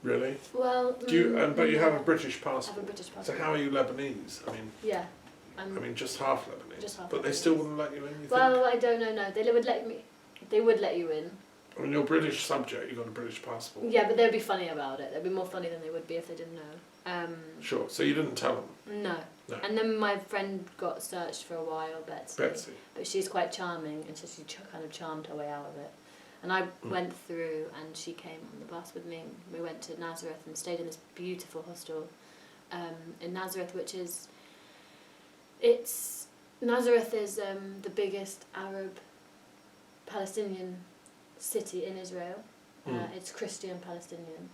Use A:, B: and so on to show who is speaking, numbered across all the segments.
A: Really?
B: Well,
A: Do you? But you have a British
B: I
A: passport.
B: have a British passport.
A: So how are you Lebanese? I mean.
B: Yeah.
A: I mean, just half Lebanese.
B: Just half
A: but they
B: Lebanese.
A: still wouldn't let you in. You
B: Well,
A: think?
B: I don't know. No, they would let me. They would let you in.
A: I mean, you're British subject. You got a British passport.
B: Yeah, but they'd be funny about it. They'd be more funny than they would be if they didn't know.
A: Sure. So you didn't tell them.
B: No.
A: No.
B: And then my friend got searched for a while, Betsy. But she's quite charming, and so she kind of charmed her way out of it. And I went through, and she came on the bus with me. We went to Nazareth and stayed in this beautiful hostel in Nazareth, which is... Nazareth is the biggest Arab Palestinian city in Israel. It's Christian Palestinian.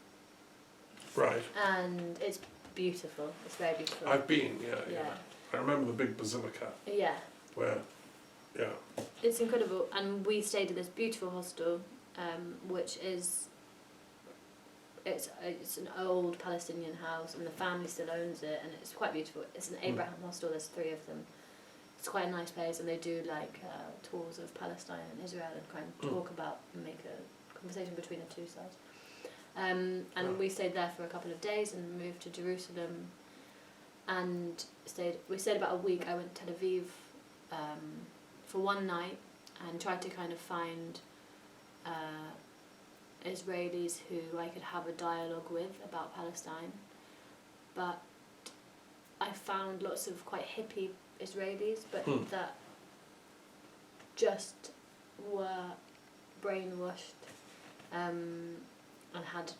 A: Right.
B: And it's beautiful. It's very beautiful.
A: I've been, yeah. I remember the big basilica.
B: Yeah.
A: Where, yeah.
B: It's incredible. And we stayed in this beautiful hostel, which is... It's an old Palestinian house, and the family still owns it, and it's quite beautiful. It's an Abraham hostel. There's 3 of them. It's quite a nice place, and they do like tours of Palestine and Israel and kind of talk about and make a conversation between the two sides. And we stayed there for a couple of days and moved to Jerusalem, and we stayed about a week. I went to Tel Aviv for one night and tried to kind of find Israelis who I could have a dialogue with about Palestine, but I found lots of quite hippie Israelis, but that just were brainwashed and had...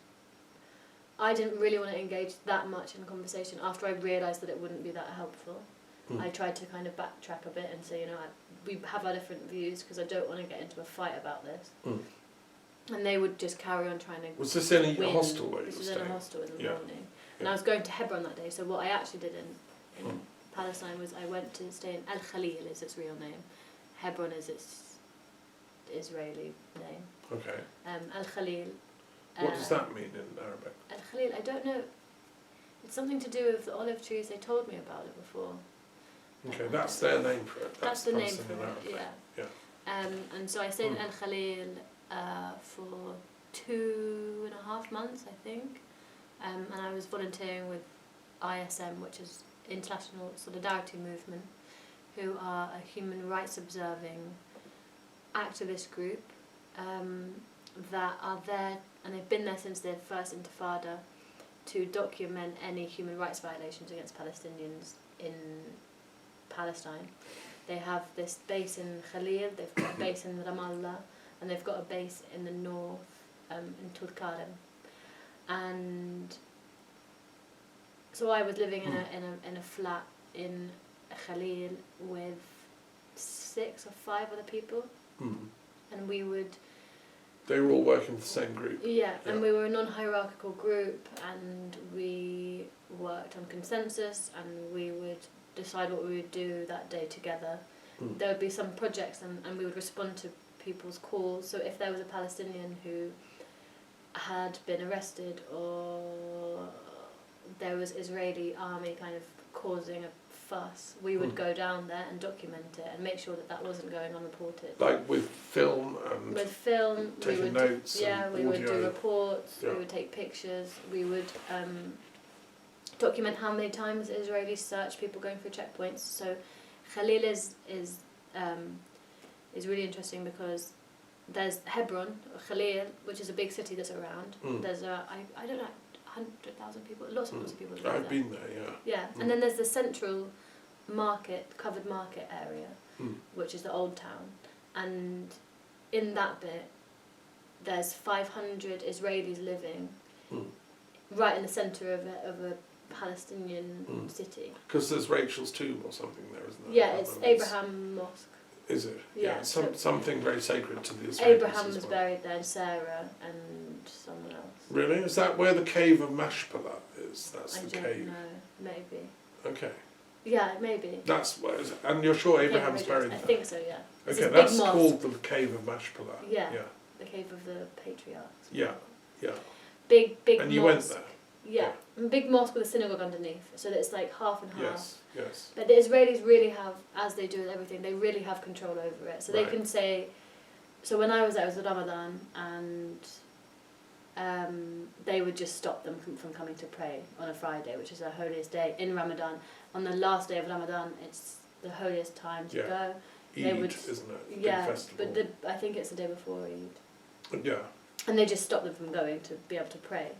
B: I didn't really want to engage that much in conversation after I realised that it wouldn't be that helpful. I tried to kind of backtrack a bit and say, we have our different views because I don't want to get into a fight about this. And they would just carry on trying to...
A: Was this in a hostel where you were
B: This was
A: staying?
B: in a hostel in the morning. And I was going to Hebron that day, so what I actually did in Palestine was I went to stay in Al-Khalil, is its real name. Hebron is its Israeli name.
A: Okay.
B: Al-Khalil.
A: What does that mean in Arabic?
B: Al-Khalil, I don't know. It's something to do with the olive trees. They told me about it before.
A: Okay, that's their name for it.
B: That's the name for
A: Palestinian
B: it,
A: Arabic.
B: yeah. And so I stayed in Al-Khalil for 2.5 months, I think. And I was volunteering with ISM, which is International Solidarity Movement, who are a human rights observing activist group that are there, and they've been there since their first intifada, to document any human rights violations against Palestinians in Palestine. They have this base in Khalil, they've got a base in Ramallah, and they've got a base in the north, in Tulkarem. And so I was living in a flat in Khalil with 6 or 5 other people, and we would...
A: They were all working for the same group?
B: Yeah, and we were a non-hierarchical group, and we worked on consensus, and we would decide what we would do that day together. There would be some projects, and we would respond to people's calls. So if there was a Palestinian who had been arrested, or there was Israeli army kind of causing a fuss, we would go down there and document it and make sure that that wasn't going unreported.
A: Like with film and...
B: With film,
A: taking
B: we would
A: notes
B: we would do reports, we would take pictures, we would document how many times Israelis search people going through checkpoints. So Khalil is really interesting because there's Hebron, Khalil, which is a big city that's around. There's I don't know, 100,000 people, lots of people live there.
A: I've been there, yeah.
B: Yeah, and then there's the central covered market area, which is the old town, and in that bit there's 500 Israelis living right in the centre of a Palestinian city.
A: Because there's Rachel's tomb or something there, isn't there?
B: Yeah, it's Abraham Mosque.
A: Is it?
B: Yeah.
A: Something very sacred to the Israelis.
B: Abraham was
A: as well.
B: buried there, and Sarah, and someone else.
A: Really? Is that where the cave of Mashpala is? That's the
B: I
A: cave?
B: don't know, maybe.
A: Okay.
B: Yeah, maybe.
A: That's where, and you're sure Abraham's buried there?
B: I think so, yeah. It's
A: Okay,
B: this big
A: that's
B: mosque.
A: called the cave of Mashpala.
B: Yeah. The cave of the patriarchs.
A: Yeah.
B: Big
A: And you
B: mosque.
A: went there?
B: Yeah. A big mosque with a synagogue underneath, so that it's like half and half.
A: Yes.
B: But the Israelis really have, as they do with everything, they really have control over it. So they can say, so when I was there, it was Ramadan, and they would just stop them from coming to pray on a Friday, which is their holiest day in Ramadan. On the last day of Ramadan, it's the holiest time to go.
A: Eid, isn't it?
B: Yeah,
A: Big festival.
B: but I think it's the day before Eid.
A: Yeah.
B: And they just stop them from going to be able to pray.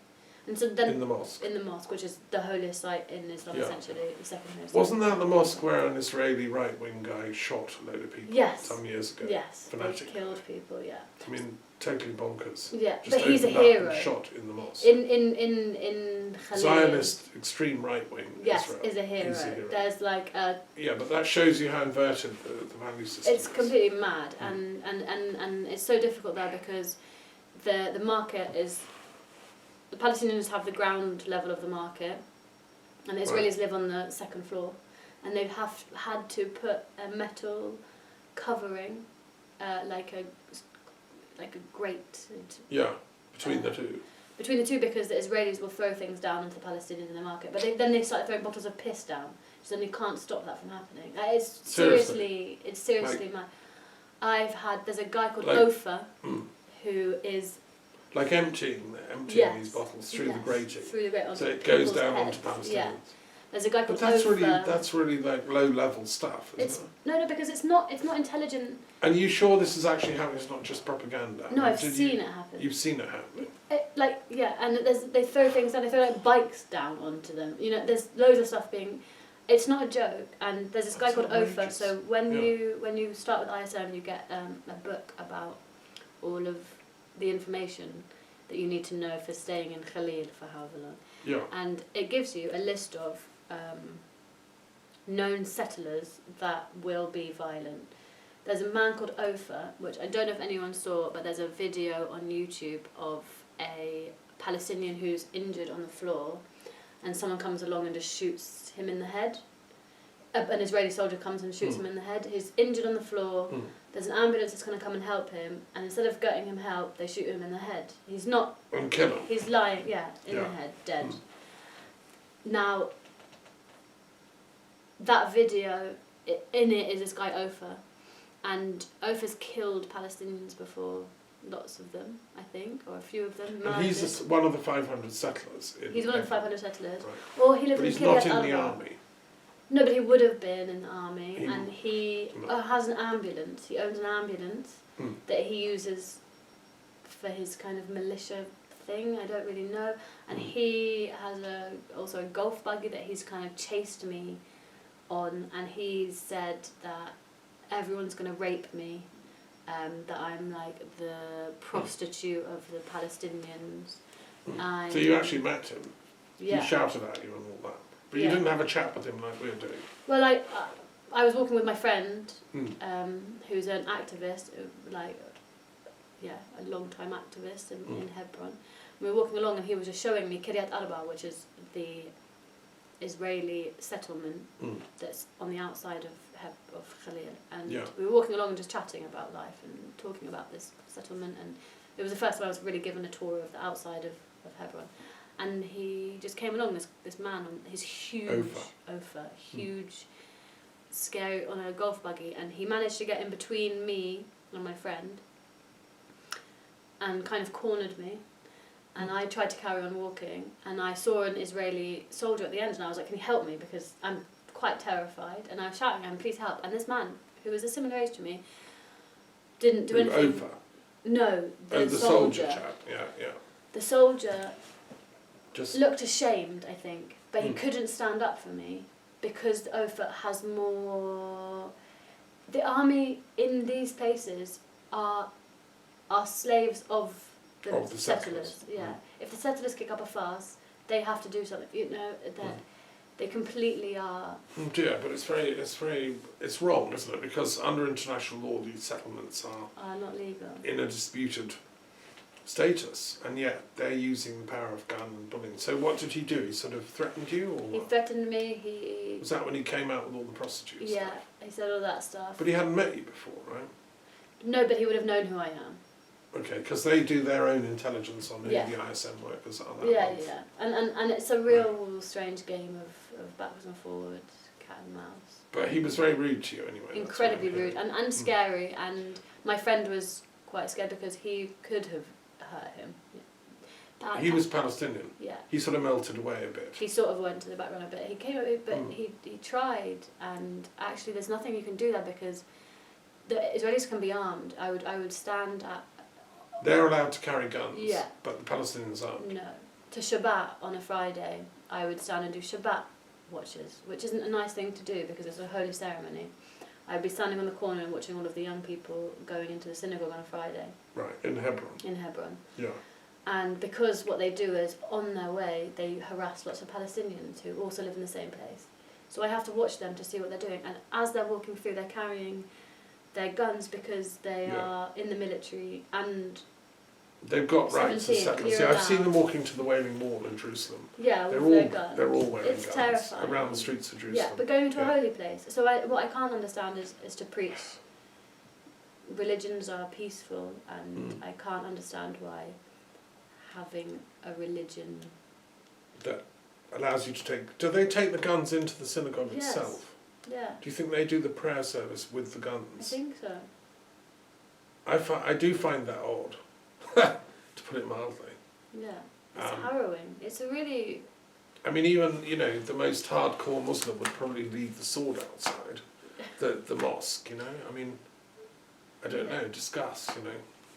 B: And so then
A: In the mosque.
B: In the mosque, which is the holiest site in Islam, essentially, the second holiest.
A: Wasn't that the mosque where an Israeli right-wing guy shot a load of people some years ago?
B: Yes,
A: Fanatic.
B: they killed people,
A: I mean, totally bonkers.
B: Yeah,
A: Just
B: but he's a
A: opened up
B: hero.
A: and shot in the mosque.
B: In Calais,
A: Zionist, extreme right-wing Israel.
B: is a hero.
A: He's a hero.
B: There's like a...
A: Yeah, but that shows you how inverted the value system
B: It's
A: is.
B: completely mad, and it's so difficult there because the market is... The Palestinians have the ground level of the market, and the Israelis live on the second floor, and they've had to put a metal covering, like a grate.
A: Between the two.
B: Between the two, because the Israelis will throw things down into the Palestinians in the market, but then they start throwing bottles of piss down, so then you can't stop that from happening. It's seriously mad. There's a guy called Ofer, who is...
A: Like emptying these bottles through the grating.
B: Through the grating.
A: So it goes down
B: heads.
A: onto Palestinians.
B: Yeah. There's a guy called
A: But that's really like low level stuff, isn't it?
B: No, because it's not intelligent.
A: And are you sure this is actually happening? It's not just propaganda?
B: No, I've seen it happen.
A: You've seen it happen?
B: And they throw things down, they throw like bikes down onto them. You know, there's loads of stuff being... It's not a joke, and there's this guy called Ofer, so when you start with ISM, you get a book about all of the information that you need to know for staying in Calais for however long.
A: Yeah.
B: And it gives you a list of known settlers that will be violent. There's a man called Ofer, which I don't know if anyone saw, but there's a video on YouTube of a Palestinian who's injured on the floor, and someone comes along and just shoots him in the head. An Israeli soldier comes and shoots him in the head. He's injured on the floor. There's an ambulance that's going to come and help him, and instead of getting him help, they shoot him in the head. He's not...
A: And kill him.
B: He's lying, in the head, dead. Now, that video, in it is this guy Ofer, and Ofer's killed Palestinians before, lots of them, I think, or a few of them.
A: And he's one of the 500 settlers.
B: He's one of the 500 settlers.
A: Right.
B: Or he lives
A: but
B: in
A: he's not in the
B: Kiryat
A: army.
B: No, but he would have been in the army, and he has an ambulance. He owns an ambulance that he uses for his kind of militia thing. I don't really know. And he has also a golf buggy that he's kind of chased me on, and he's said that everyone's going to rape me, that I'm like the prostitute of the Palestinians.
A: So you actually met him?
B: Yeah.
A: He shouted at you and all that? But you didn't have a chat with him like we're doing?
B: Well, I was walking with my friend, who's an activist, a long-time activist in Hebron. We were walking along, and he was just showing me Kiryat Arba, which is the Israeli settlement that's on the outside of Calais. And we were walking along and just chatting about life and talking about this settlement. And it was the first time I was really given a tour of the outside of Hebron. And he just came along, this man on his Ofer, huge, scary, on a golf buggy, and he managed to get in between me and my friend, and kind of cornered me, and I tried to carry on walking, and I saw an Israeli soldier at the end, and I was like, can you help me, because I'm quite terrified, and I was shouting at him, please help, and this man, who was a similar age to me, didn't do anything.
A: Ofer?
B: No, the
A: soldier chap, yeah.
B: The soldier...
A: Just
B: looked ashamed, I think, but he couldn't stand up for me because Ofer has more... The army in these places are slaves of the settlers. Yeah. If the settlers kick up a fuss, they have to do something. You know, they completely are...
A: Yeah, but it's wrong, isn't it? Because under international law, these settlements
B: are not legal.
A: In a disputed status, and yet they're using the power of gun and bullying. So what did he do? He sort of threatened you, or
B: he threatened me.
A: Was that when he came out with all the prostitutes?
B: Yeah, he said all that stuff.
A: But he hadn't met you before, right?
B: No, but he would have known who I am.
A: Okay, because they do their own intelligence on who the ISM workers are.
B: And it's a real strange game of backwards and forwards, cat and mouse.
A: But he was very rude to you anyway.
B: Incredibly rude and scary, and my friend was quite scared because he could have hurt him.
A: He was Palestinian.
B: Yeah.
A: He sort of melted away a bit.
B: He sort of went to the background a bit. He came up, but he tried, and actually, there's nothing you can do there because the Israelis can be armed. I would stand at.
A: They're allowed to carry guns.
B: Yeah.
A: But the Palestinians aren't.
B: No. To Shabbat on a Friday, I would stand and do Shabbat watches, which isn't a nice thing to do because it's a holy ceremony. I'd be standing on the corner and watching all of the young people going into the synagogue on a Friday.
A: Right, in Hebron.
B: In Hebron.
A: Yeah.
B: And because what they do is, on their way, they harass lots of Palestinians who also live in the same place. So I have to watch them to see what they're doing. And as they're walking through, they're carrying their guns because they are in the military and...
A: They've got rights as settlers. Yeah, I've seen them walking to the Wailing Wall in Jerusalem.
B: Yeah,
A: they're
B: with
A: all,
B: their guns.
A: They're all wearing
B: it's
A: guns
B: terrifying.
A: around the streets of Jerusalem.
B: Yeah, but going to a holy place. So what I can't understand is to preach religions are peaceful, and I can't understand why having a religion...
A: That allows you to take... Do they take the guns into the synagogue itself?
B: Yeah.
A: Do you think they do the prayer service with the guns?
B: I think so.
A: I do find that odd, to put it mildly.
B: Yeah, it's harrowing. It's a really...
A: I mean, even, the most hardcore Muslim would probably leave the sword outside the mosque, I mean, I don't know, discuss,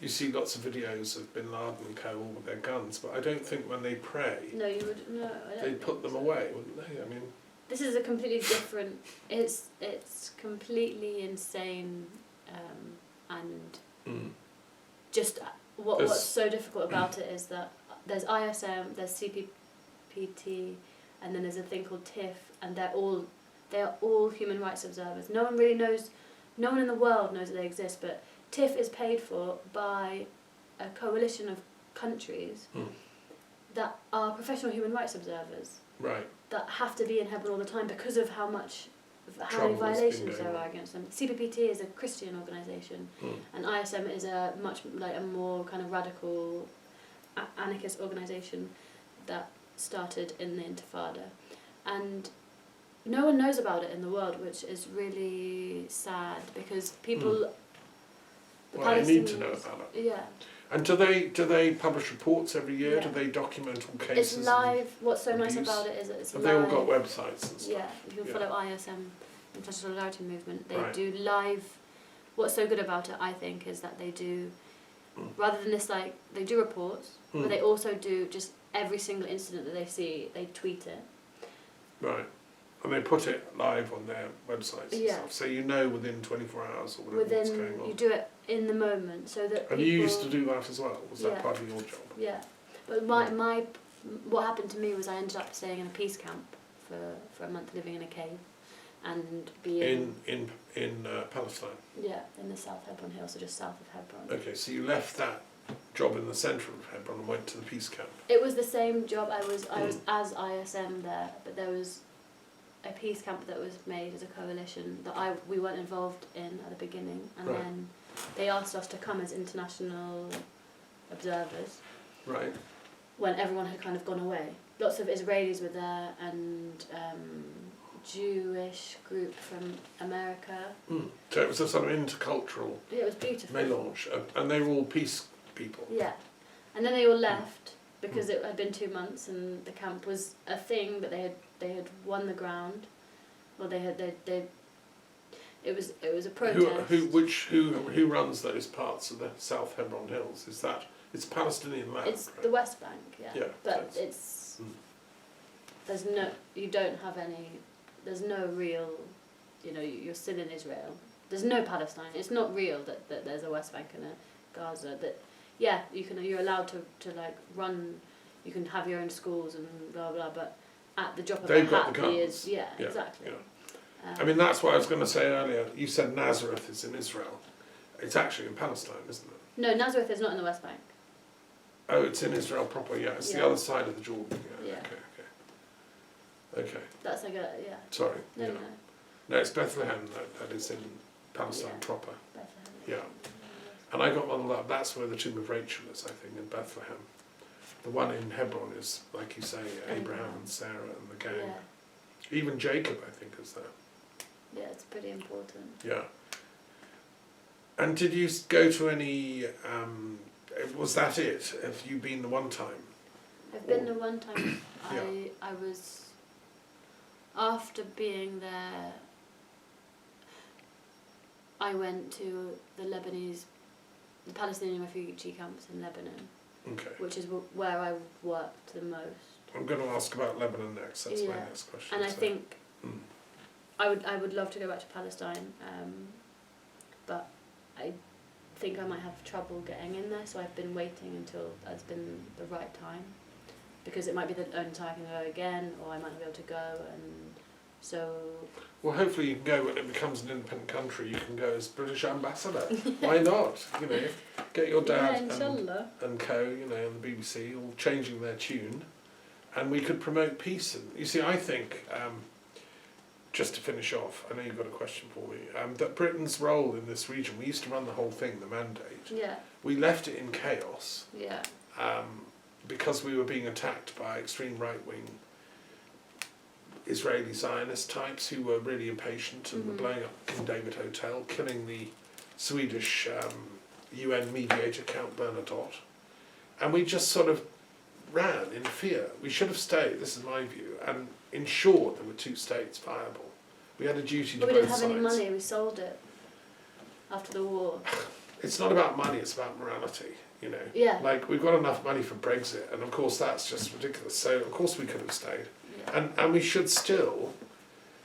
A: You see lots of videos of Bin Laden and co all with their guns, but I don't think when they pray...
B: No, you would... No, I don't
A: they'd put them away, wouldn't they? I mean...
B: This is a completely different... It's completely insane, and just what's so difficult about it is that there's ISM, there's CPPT, and then there's a thing called TIF, and they are all human rights observers. No one really knows, no one in the world knows that they exist, but TIF is paid for by a coalition of countries that are professional human rights observers.
A: Right.
B: That have to be in Hebron all the time because of how many violations there are against them. CPPT is a Christian organisation, and ISM is a more kind of radical anarchist organisation that started in the Intifada, and no one knows about it in the world, which is really sad because people.
A: I need to know about it.
B: Yeah.
A: And do they publish reports every year?
B: Yeah.
A: Do they document all cases?
B: It's live. What's so nice about it is that it's
A: Have
B: live.
A: they all got websites and stuff?
B: Yeah, if you follow ISM, International Solidarity Movement, they
A: Right.
B: do live. What's so good about it, I think, is that they do, rather than this, they do reports, but they also do just every single incident that they see, they tweet it.
A: Right. And they put it live on their websites and stuff, so within 24 hours or whatever what's going on.
B: You do it in the moment, so that
A: And you used to do that as well? Was that part of your job?
B: Yeah. But what happened to me was I ended up staying in a peace camp for a month, living in a cave, and being...
A: In Palestine?
B: Yeah, in the South Hebron Hill, so just south of Hebron.
A: Okay, so you left that job in the centre of Hebron and went to the peace camp?
B: It was the same job. I was as ISM there, but there was a peace camp that was made as a coalition that we weren't involved in at the beginning, and then they asked us to come as international observers.
A: Right.
B: When everyone had kind of gone away. Lots of Israelis were there, and Jewish group from America.
A: So it was a sort of intercultural
B: Yeah, it was beautiful.
A: melange, and they were all peace people.
B: Yeah. And then they all left because it had been 2 months and the camp was a thing, but they had won the ground. Well, it was a protest.
A: Who runs those parts of the South Hebron Hills? It's Palestinian land?
B: It's the West Bank, yeah. But
A: so
B: it's there's no real, you're still in Israel. There's no Palestine. It's not real that there's a West Bank and a Gaza. You're allowed to run. You can have your own schools and blah blah. But at the drop of a hat, exactly.
A: Yeah. I mean, that's what I was going to say earlier. You said Nazareth is in Israel. It's actually in Palestine, isn't it?
B: No, Nazareth is not in the West Bank.
A: Oh, it's in Israel proper. Yeah, it's the other side of the Jordan. Yeah. Okay.
B: That's
A: Sorry.
B: No.
A: No, it's Bethlehem that is in Palestine proper.
B: Bethlehem.
A: Yeah. And I got muddled up. That's where the tomb of Rachel is, I think, in Bethlehem. The one in Hebron is, like you say, Abraham and Sarah and the gang.
B: Yeah.
A: Even Jacob, I think, is there.
B: Yeah, it's pretty important.
A: Yeah. And did you go to any... was that it? Have you been the one time?
B: I've been there one time.
A: Yeah.
B: I was, after being there, I went to the Palestinian refugee camps in Lebanon,
A: Okay.
B: which is where I worked the most.
A: I'm going to ask about Lebanon next. That's my
B: Yeah.
A: next question.
B: And I
A: so.
B: think
A: Mm.
B: I would love to go back to Palestine, but I think I might have trouble getting in there, so I've been waiting until it's been the right time, because it might be the only time I can go again, or I might not be able to go, and so...
A: Well, hopefully you can go when it becomes an independent country. You can go as British ambassador. Why not? You know, get your dad and co, you know, and the BBC all changing their tune, and we could promote peace. And you see, I think, just to finish off, I know you've got a question for me, that Britain's role in this region, we used to run the whole thing, the mandate.
B: Yeah.
A: We left it in chaos.
B: Yeah.
A: Because we were being attacked by extreme right-wing Israeli Zionist types who were really impatient and were blowing up King David Hotel, killing the Swedish UN mediator Count Bernadotte. And we just sort of ran in fear. We should have stayed, this is my view, and ensured there were two states viable. We had a duty to both sides.
B: But we didn't have any money, we sold it after the war.
A: It's not about money, it's about morality, you know.
B: Yeah.
A: Like, we've got enough money for Brexit, and of course that's just ridiculous. So, of course we could have stayed.
B: Yeah.
A: And we should still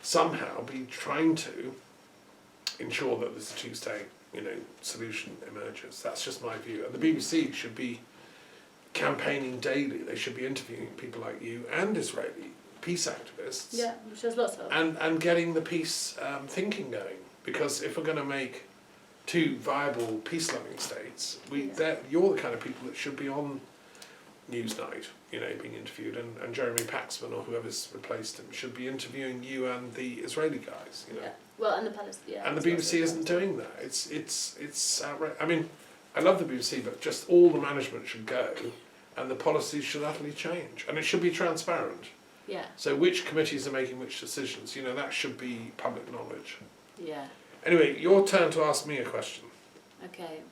A: somehow be trying to ensure that this two-state, you know, solution emerges. That's just my view. And the BBC should be campaigning daily. They should be interviewing people like you and Israeli peace activists.
B: Yeah, which there's lots of.
A: And getting the peace thinking going. Because if we're going to make two viable peace-loving states, you're the kind of people that should be on Newsnight, you know, being interviewed, and Jeremy Paxman or whoever's replaced him should be interviewing you and the Israeli guys, you know.
B: Yeah. Well, and the Palestinian. Yeah,
A: and the BBC isn't doing that. It's outrageous. I mean, I love the BBC, but just all the management should go, and the policies should utterly change, and it should be transparent.
B: Yeah.
A: So which committees are making which decisions, you know, that should be public knowledge.
B: Yeah.
A: Anyway, your turn to ask me a question.
B: Okay.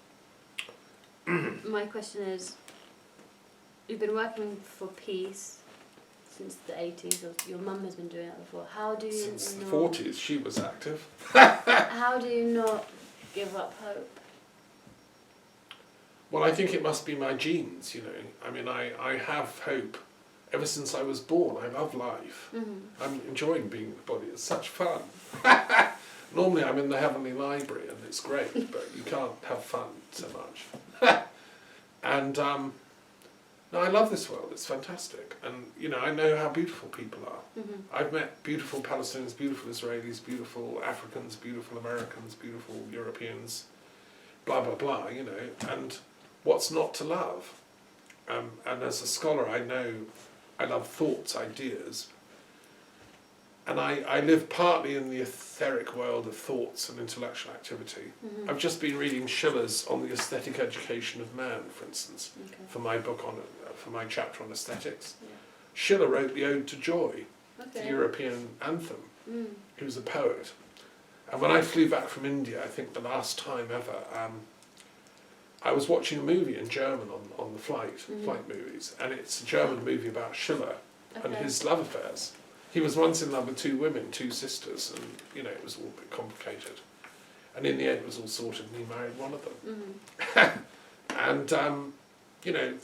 B: My question is, you've been working for peace since the 80s, or your mum has been doing it before. How do you
A: Since the
B: not,
A: 40s, she was active.
B: how do you not give up hope?
A: Well, I think it must be my genes, you know. I mean, I have hope ever since I was born. I love life.
B: Mm-hmm. I'm
A: enjoying being in the body. It's such fun. Normally I'm in the Heavenly Library and it's great, but you can't have fun so much. And no, I love this world. It's fantastic. And, you know, I know how beautiful people are.
B: Mm-hmm.
A: I've met beautiful Palestinians, beautiful Israelis, beautiful Africans, beautiful Americans, beautiful Europeans, blah, blah, blah, you know, and what's not to love? And as a scholar, I know I love thoughts, ideas, and I live partly in the etheric world of thoughts and intellectual activity.
B: Mm-hmm.
A: I've just been reading Schiller's On the Aesthetic Education of Man, for instance, for my book for my chapter on aesthetics.
B: Yeah.
A: Schiller wrote the Ode to Joy, the
B: Okay.
A: European anthem.
B: Mm.
A: He was a poet. And when I flew back from India, I think the last time ever, I was watching a movie in German on the flight movies, and it's a German movie about Schiller and his love affairs. He was once in love with two women, two sisters, and, you know, it was all a bit complicated. And in the end it was all sorted and he married one of them. Mm-hmm. And, you know,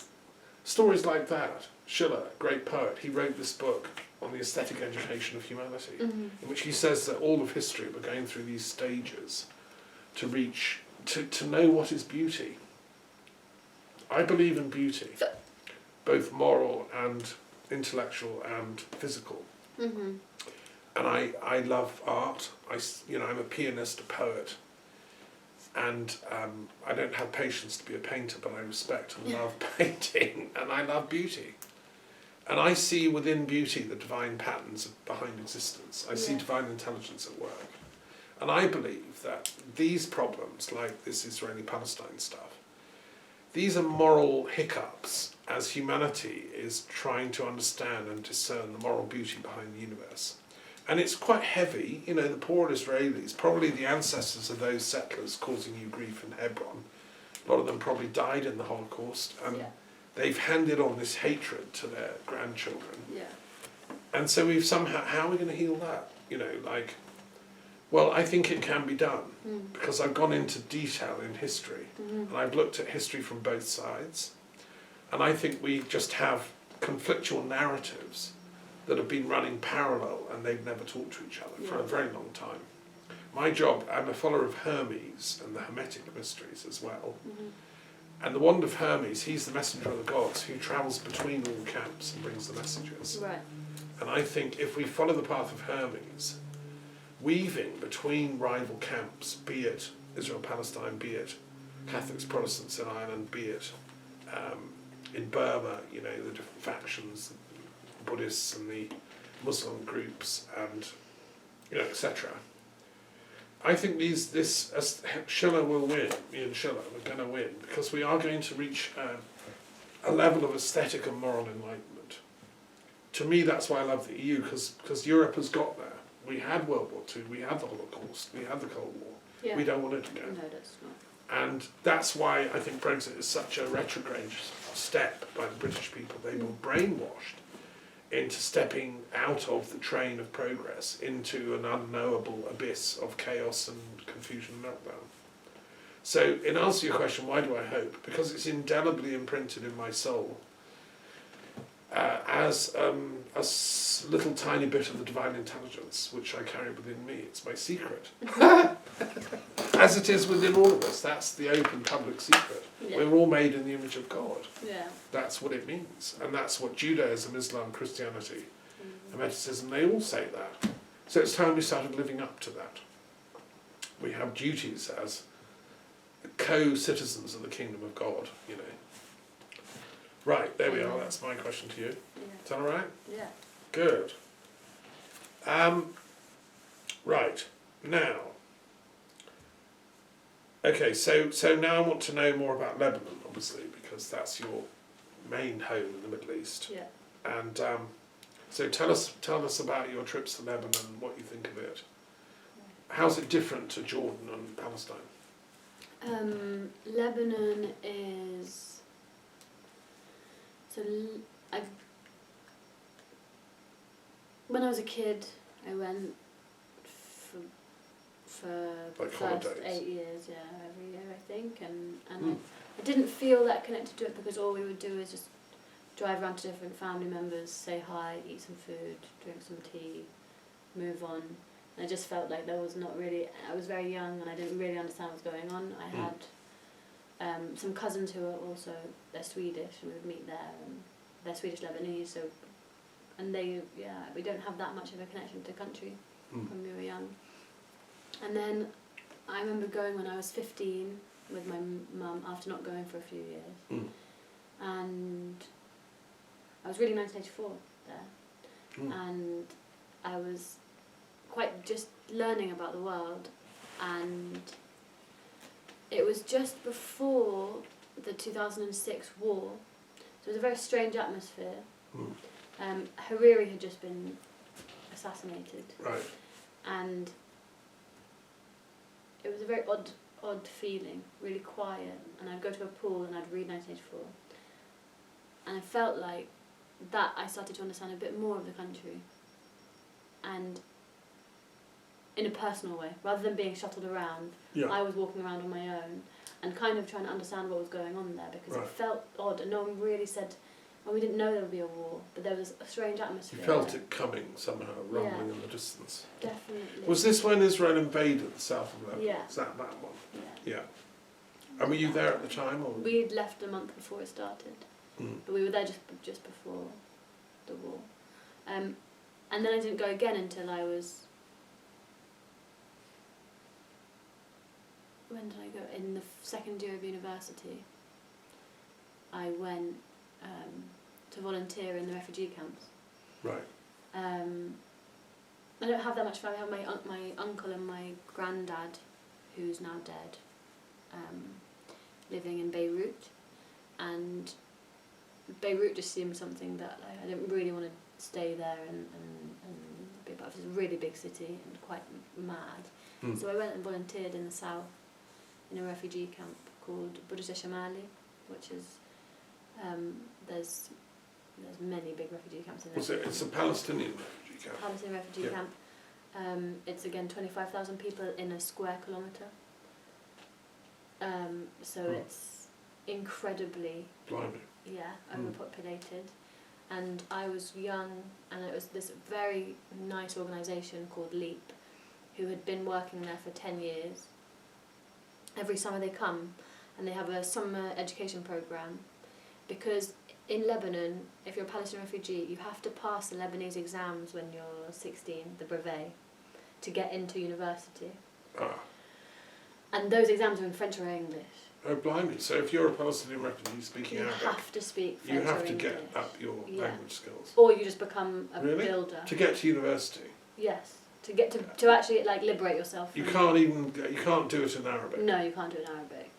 A: stories like that. Schiller, great poet, he wrote this book on the aesthetic education of humanity, in which he says that all of history, we're going through these stages to reach, to know what is beauty. I believe in beauty, both moral and intellectual and physical.
B: Mm-hmm.
A: And I love art. I'm a pianist, a poet, and I don't have patience to be a painter, but I respect and love painting, and I love beauty. And I see within beauty the divine patterns behind existence. I see divine intelligence at work. And I believe that these problems, like this Israeli-Palestine stuff, these are moral hiccups as humanity is trying to understand and discern the moral beauty behind the universe. And it's quite heavy, you know, the poor Israelis, probably the ancestors of those settlers causing you grief in Hebron, a lot of them probably died in the Holocaust, and they've handed on this hatred to their grandchildren.
B: Yeah.
A: And so we've somehow, how are we going to heal that? You know, like, well, I think it can be done because I've gone into detail in history and I've looked at history from both sides. And I think we just have conflictual narratives that have been running parallel and they've never talked to each other for a very long time. My job, I'm a follower of Hermes and the Hermetic mysteries as well. And the wand of Hermes, he's the messenger of the gods who travels between all camps and brings the messages.
B: Right.
A: And I think if we follow the path of Hermes, weaving between rival camps, be it Israel-Palestine, be it Catholics, Protestants in Ireland, be it in Burma, you know, the different factions, the Buddhists and the Muslim groups, and you know, etc. I think Schiller will win. Me and Schiller are going to win because we are going to reach a level of aesthetic and moral enlightenment. To me, that's why I love the EU, because Europe has got there. We had World War II, we had the Holocaust, we had the Cold War.
B: Yeah.
A: We don't want it again.
B: No, that's not.
A: And that's why I think Brexit is such a retrograde step by the British people. They were brainwashed into stepping out of the train of progress into an unknowable abyss of chaos and confusion and meltdown. So in answer to your question, why do I hope? Because it's indelibly imprinted in my soul as a little tiny bit of the divine intelligence which I carry within me. It's my secret. As it is within all of us, that's the open public secret.
B: Yeah.
A: We're all made in the image of God.
B: Yeah.
A: That's what it means. And that's what Judaism, Islam, Christianity, Hermeticism, they all say that. So it's time we started living up to that. We have duties as co-citizens of the kingdom of God, you know. Right, there we are, that's my question to you.
B: Yeah.
A: Is that all right?
B: Yeah.
A: Good. Right, now. Okay, so now I want to know more about Lebanon, obviously, because that's your main home in the Middle East.
B: Yeah.
A: And so tell us about your trips to Lebanon, what you think of it. How's it different to Jordan and Palestine?
B: Lebanon is... So when I was a kid, I went for
A: Like
B: the first
A: holidays?
B: 8 years, yeah, every year I think, and I didn't feel that connected to it because all we would do is just drive around to different family members, say hi, eat some food, drink some tea, move on. And I just felt like there was not really, I was very young and I didn't really understand what was going on. I had some cousins who are also, they're Swedish and we would meet there, and they're Swedish Lebanese, so, and they, yeah, we don't have that much of a connection to country when we were young. And then I remember going when I was 15 with my mum after not going for a few years, and I was reading 1984 there, and I was quite just learning about the world, and it was just before the 2006 war, so it was a very strange atmosphere. Hariri had just been assassinated,
A: Right.
B: and it was a very odd feeling, really quiet, and I'd go to a pool and I'd read 1984, and I felt like that I started to understand a bit more of the country, and in a personal way, rather than being shuttled around, I was walking around on my own and kind of trying to understand what was going on there, because it felt odd and no one really said, well, we didn't know there would be a war, but there was a strange atmosphere.
A: You felt it coming somehow, rumbling in the distance.
B: Definitely.
A: Was this when Israel invaded the south of Lebanon?
B: Yeah.
A: Is that one?
B: Yeah.
A: And were you there at the time? Or?
B: We'd left a month before it started, but we were there just before the war. And then I didn't go again until I was... When did I go? In the second year of university. I went to volunteer in the refugee camps.
A: Right.
B: I don't have that much family. I have my uncle and my granddad, who's now dead, living in Beirut, and Beirut just seemed something that I didn't really want to stay there and be part of. It's a really big city and quite mad. So I went and volunteered in the south in a refugee camp called Burj Shamali, which is There's many big refugee camps in
A: Was
B: Lebanon.
A: it's a Palestinian refugee camp?
B: Palestinian refugee camp. It's again 25,000 people in a square kilometre. So it's incredibly overpopulated. And I was young, and it was this very nice organisation called LEAP, who had been working there for 10 years. Every summer they come, and they have a summer education programme, because in Lebanon, if you're a Palestinian refugee, you have to pass the Lebanese exams when you're 16, the brevet, to get into university. And those exams are in French or English.
A: Oh, blimey. So if you're a Palestinian refugee speaking Arabic,
B: you have to speak French or
A: you have to
B: English.
A: get up your language skills.
B: Or you just become a builder.
A: To get to university?
B: Yes. To get to actually liberate yourself.
A: You can't do it in Arabic?
B: No, you can't do it in Arabic.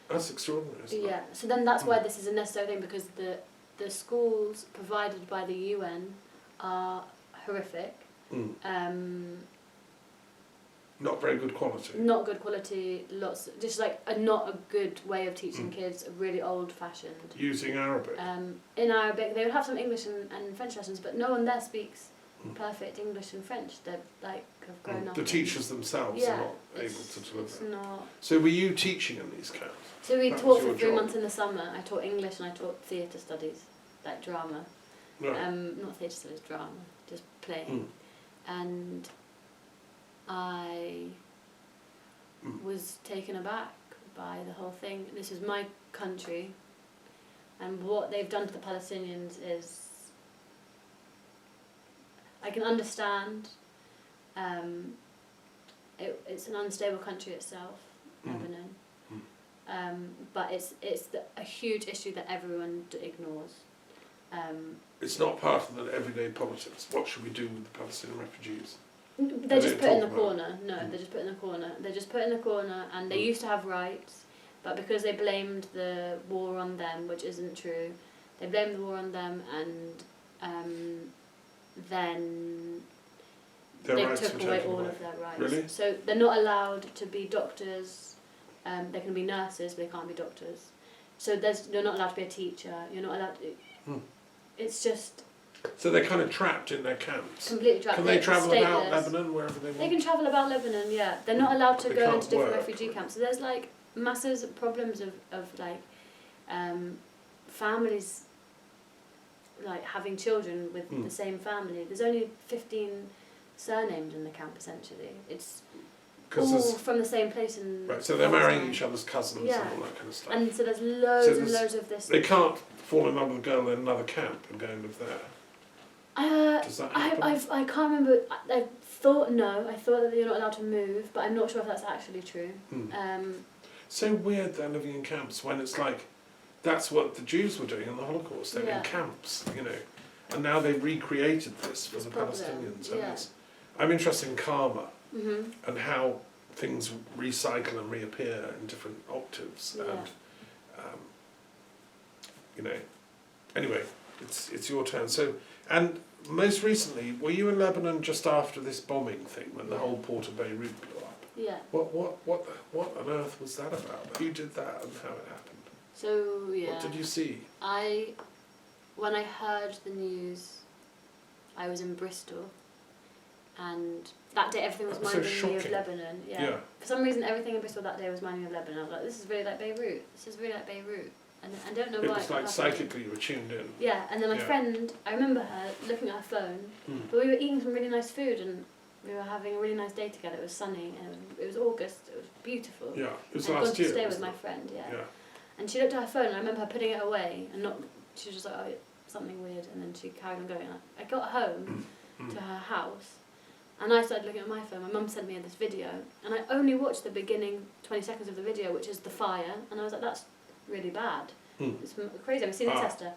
A: That's extraordinary, isn't it?
B: Yeah. So then that's why this is a necessary thing, because the schools provided by the UN are horrific.
A: Not very good quality.
B: Not good quality. Not a good way of teaching kids. Really old fashioned.
A: Using Arabic.
B: In Arabic, they would have some English and French lessons, but no one there speaks perfect English and French. They're have grown up.
A: The teachers themselves are not able to deliver.
B: It's not.
A: So were you teaching in these camps?
B: So we taught for 3 months in the summer. I taught English and I taught theatre studies, like drama.
A: Right.
B: Not theatre studies, drama, just playing. And I was taken aback by the whole thing. This is my country, and what they've done to the Palestinians is, I can understand. It's an unstable country itself, Lebanon. But it's a huge issue that everyone ignores.
A: It's not part of the everyday politics. What should we do with the Palestinian refugees?
B: They're just put in the corner. No, they're just put in the corner. They're just put in the corner, and they used to have rights, but because they blamed the war on them, which isn't true, they blamed the war on them, and then they took away all of their rights.
A: Really?
B: So they're not allowed to be doctors. They can be nurses, but they can't be doctors. So you're not allowed to be a teacher. You're not allowed to. It's just.
A: So they're kind of trapped in their camps.
B: Completely trapped.
A: Can they travel about Lebanon wherever they want?
B: They can travel about Lebanon, yeah. They're not allowed to go into different
A: work.
B: refugee camps. So there's massive problems of families having children with the same family. There's only 15 surnames in the camp essentially. It's all from the same place.
A: Right, so they're marrying each other's cousins and all that kind of stuff.
B: And so there's loads and loads of this.
A: They can't fall in love with a girl in another camp and go and live there.
B: Does that happen? I can't remember. I thought that you're not allowed to move, but I'm not sure if that's actually true.
A: So weird they're living in camps when it's that's what the Jews were doing in the Holocaust. They were in camps, and now they've recreated this for the Palestinians. And I'm interested in karma and how things recycle and reappear in different octaves. And anyway, it's your turn. So, and most recently, were you in Lebanon just after this bombing thing when the whole port of Beirut blew up?
B: Yeah.
A: What on earth was that about? Who did that and how it happened?
B: So
A: What did you see?
B: When I heard the news, I was in Bristol, and that day everything was reminding me of Lebanon. Yeah. For some reason, everything in Bristol that day was reminding me of Lebanon. I was like, this is really like Beirut. This is really like Beirut. And I don't know why.
A: It was psychically you were tuned in.
B: Yeah, and then my friend, I remember her looking at her phone, but we were eating some really nice food and we were having a really nice day together. It was sunny and it was August. It was beautiful.
A: Yeah, it was
B: and
A: last year.
B: I'd gone to stay with my friend, And she looked at her phone and I remember her putting it away and she was just like, oh, something weird, and then she carried on going. I got home to her house and I started looking at my phone. My mum sent me this video and I only watched the beginning 20 seconds of the video, which is the fire, and I was like, that's really bad. It's crazy. I've seen Hester.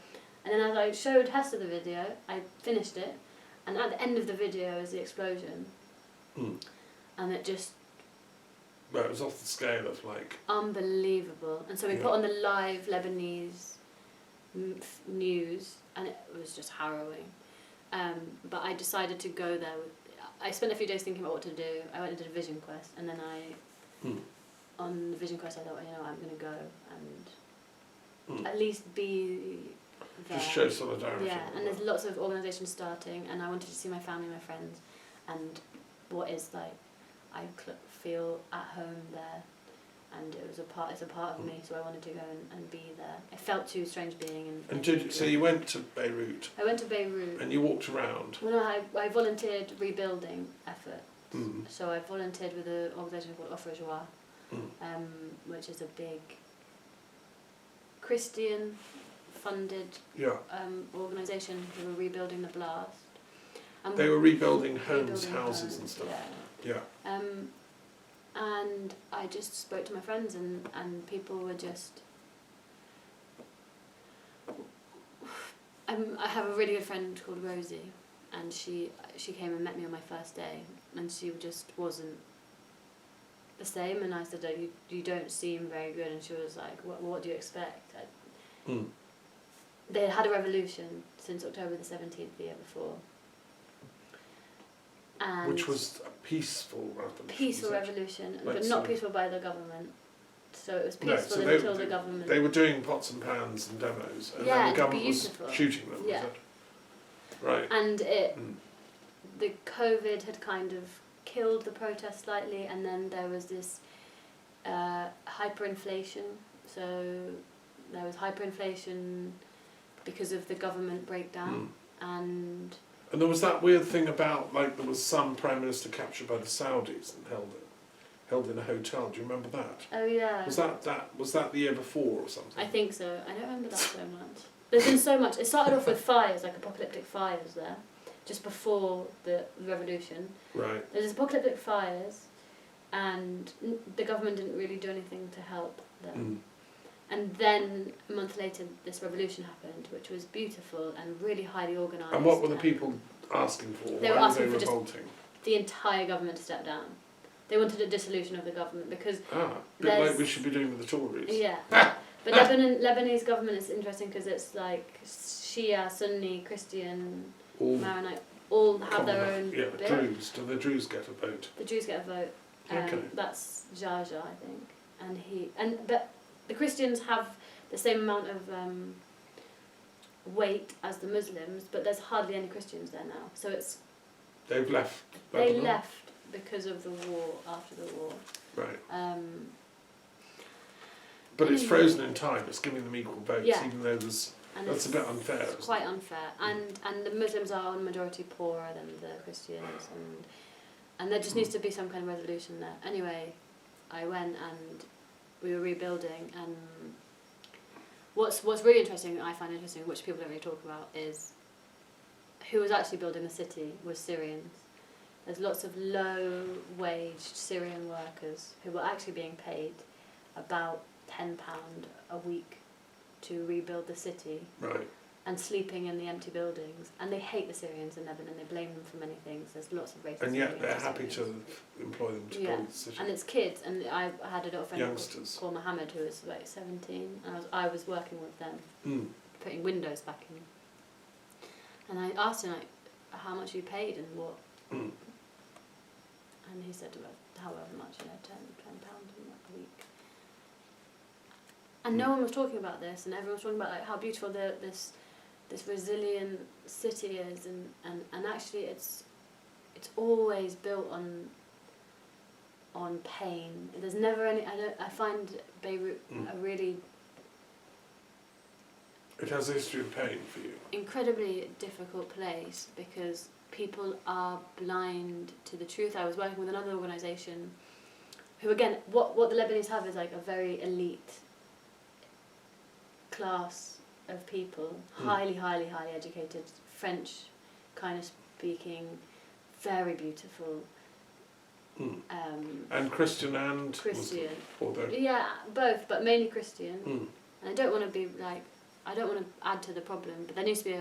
B: And then as I showed Hester the video, I finished it, and at the end of the video is the explosion. And it just...
A: Well, it was off the scale of
B: unbelievable. And so we put on the live Lebanese news, and it was just harrowing. But I decided to go there. I spent a few days thinking about what to do. I went and did a vision quest, and then on the vision quest I thought, I'm going to go and at least be there.
A: Just show solidarity.
B: Yeah, and there's lots of organisations starting, and I wanted to see my family, my friends, and what is like, I feel at home there, and it's a part of me, so I wanted to go and be there. It felt too strange being in.
A: And so you went to Beirut?
B: I went to Beirut.
A: And you walked around?
B: Well, no, I volunteered rebuilding effort.
A: Mm.
B: So I volunteered with an organisation called Refugee, which is a big Christian-funded organisation who were rebuilding the blast. And
A: they were rebuilding houses and stuff.
B: Yeah. And I just spoke to my friends, and people were just. I have a really good friend called Rosie, and she came and met me on my first day, and she just wasn't the same. And I said, oh, you don't seem very good, and she was like, what do you expect? They had a revolution since October the 17th, the year before. And
A: which was a peaceful revolution.
B: Peaceful revolution,
A: like
B: but not peaceful by the government. So it was
A: No,
B: peaceful
A: so
B: until the government.
A: They were doing pots and pans and demos, and then the government was shooting them.
B: Yeah.
A: Was it? Right.
B: And the COVID had kind of killed the protest slightly, and then there was this hyperinflation. So there was hyperinflation because of the government breakdown, and
A: there was that weird thing about, like, there was some prime minister captured by the Saudis and held in a hotel. Do you remember that?
B: Oh yeah.
A: Was that the year before or something?
B: I think so. I don't remember that so much. There's been so much. It started off with fires, like apocalyptic fires there, just before the revolution.
A: Right.
B: There's apocalyptic fires, and the government didn't really do anything to help them. And then a month later, this revolution happened, which was beautiful and really highly organised.
A: And what were the people asking for?
B: They were asking for
A: revolting?
B: just the entire government to step down. They wanted a dissolution of the government because
A: a bit like we should be doing with the Tories.
B: Yeah, but Lebanese government is interesting because it's like Shia, Sunni, Christian, Maronite, all have their own.
A: Yeah, the Druze. Do the Druze get a vote?
B: The Druze get a vote.
A: Okay.
B: That's Jaja, I think, but the Christians have the same amount of weight as the Muslims, but there's hardly any Christians there now. So it's.
A: They've left.
B: They left because of the war. After the war.
A: Right. But it's frozen in time. It's giving them equal votes, even though that's a bit unfair.
B: It's quite unfair, and the Muslims are on majority poorer than the Christians, and there just needs to be some kind of resolution there. Anyway, I went and we were rebuilding, and what's really interesting, I find interesting, which people don't really talk about, is who was actually building the city was Syrians. There's lots of low-waged Syrian workers who were actually being paid about £10 a week to rebuild the city,
A: right,
B: and sleeping in the empty buildings. And they hate the Syrians in Lebanon. They blame them for many things. There's lots of racism.
A: And yet they're happy to employ them to build the city.
B: And it's kids. And I had a little friend called Mohammed who was like 17, and I was working with them, putting windows back in. And I asked him, like, how much you paid and what. And he said about however much, £10 a week. And no one was talking about this, and everyone was talking about like how beautiful this resilient city is, and actually it's always built on pain. There's never any. I find Beirut a really.
A: It has a history of pain for you.
B: Incredibly difficult place because people are blind to the truth. I was working with another organisation, who again, what the Lebanese have is like a very elite class of people, highly educated, French kind of speaking, very beautiful.
A: And Christian and
B: Christian.
A: Muslim,
B: yeah, both, but mainly Christian. And I don't want to add to the problem, but there needs to be